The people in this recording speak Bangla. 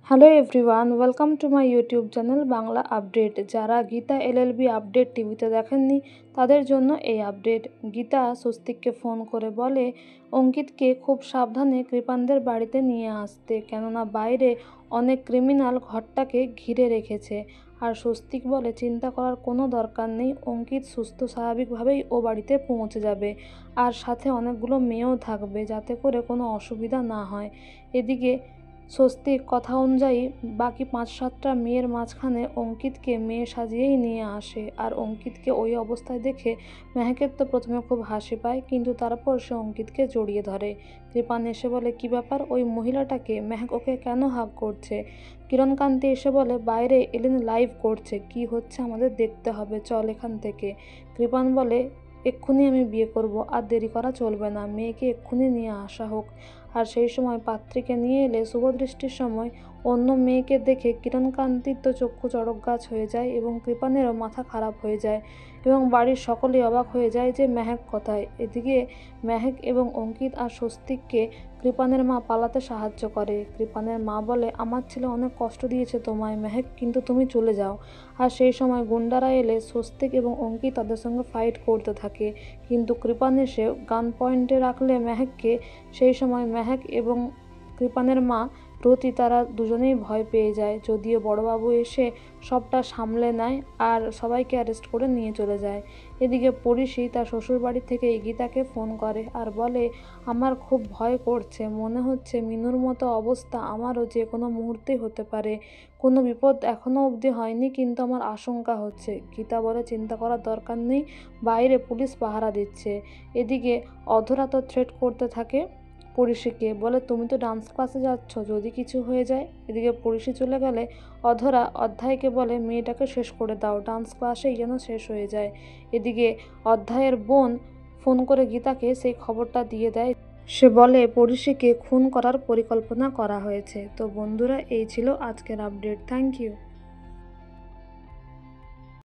Hello everyone, welcome to my YouTube channel Bangla update. যারা গীতা এলএলবি আপডেট টিভিতে দেখেননি তাদের জন্য এই আপডেট। গীতা স্বস্তিককে ফোন করে বলে অঙ্কিতকে খুব সাবধানে কৃপানদের বাড়িতে নিয়ে আসতে, কেননা বাইরে অনেক ক্রিমিনাল ঘরটাকে ঘিরে রেখেছে। আর স্বস্তিক বলে চিন্তা করার কোনো দরকার নেই, অঙ্কিত সুস্থ স্বাভাবিকভাবেই ও বাড়িতে পৌঁছে যাবে, আর সাথে অনেকগুলো মেয়েও থাকবে যাতে করে কোনো অসুবিধা না হয়। এদিকে স্বস্তিক কথা অনুযায়ী বাকি ৫-৭টা মেয়ের মাঝখানে অঙ্কিতকে মেয়ে সাজিয়েই নিয়ে আসে। আর অঙ্কিতকে ওই অবস্থায় দেখে মেহেকের তো প্রথমে খুব হাসি পায়, কিন্তু তারপর সে অঙ্কিতকে জড়িয়ে ধরে। কৃপান এসে বলে কী ব্যাপার, ওই মহিলাটাকে, মেহেক ওকে কেন হাগ করছে? কিরণকান্তি এসে বলে বাইরে এলিন লাইভ করছে, কি হচ্ছে আমাদের দেখতে হবে, চল এখান থেকে। কৃপান বলে এক্ষুনি আমি বিয়ে করব, আর দেরি করা চলবে না, মেয়েকে এক্ষুনি নিয়ে আসা হোক। আর সেই সময় পাত্রীকে নিয়ে এলে শুভদৃষ্টির সময় অন্য মেয়েকে দেখে কিরণকান্তির তো চক্ষু চড়ক গাছ হয়ে যায় এবং কৃপানেরও মাথা খারাপ হয়ে যায় এবং বাড়ির সকলেই অবাক হয়ে যায় যে মেহেক কোথায়। এদিকে মেহেক এবং অঙ্কিত আর স্বস্তিককে কৃপানের মা পালাতে সাহায্য করে। কৃপানের মা বলে আমার ছেলে অনেক কষ্ট দিয়েছে তোমায় মেহেক, কিন্তু তুমি চলে যাও। আর সেই সময় গুন্ডারা এলে স্বস্তিক এবং অঙ্কিত তাদের সঙ্গে ফাইট করতে থাকে, কিন্তু কৃপান এসে গান পয়েন্টে রাখলে মেহেককে। সেই সময় মেহেক এবং কৃপানের মা প্রতি তারা দুজনেই ভয় পেয়ে যায়, যদিও বড়বাবু এসে সবটা সামলে নেয় আর সবাইকে অ্যারেস্ট করে নিয়ে চলে যায়। এদিকে পরিশি তার শ্বশুরবাড়ি থেকে গীতাকে ফোন করে আর বলে আমার খুব ভয় করছে, মনে হচ্ছে মিনুর মতো অবস্থা আমারও যে কোনো মুহূর্তেই হতে পারে। কোনো বিপদ এখনও অবধি হয়নি, কিন্তু আমার আশঙ্কা হচ্ছে। গীতা বলে চিন্তা করার দরকার নেই, বাইরে পুলিশ পাহারা দিচ্ছে। এদিকে অধরা তো থ্রেট করতে থাকে পরিশিকে, বলে তুমি তো ডান্স ক্লাসে যাচ্ছ, যদি কিছু হয়ে যায়। এদিকে পরিশি চলে গেলে অধরা অধ্যায়কে বলে মেয়েটাকে শেষ করে দাও, ডান্স ক্লাসেই যেন শেষ হয়ে যায়। এদিকে অধ্যায়ের বোন ফোন করে গীতাকে সেই খবরটা দিয়ে দেয়। সে বলে পরিশিকে খুন করার পরিকল্পনা করা হয়েছে। তো বন্ধুরা, এই ছিল আজকের আপডেট। Thank you.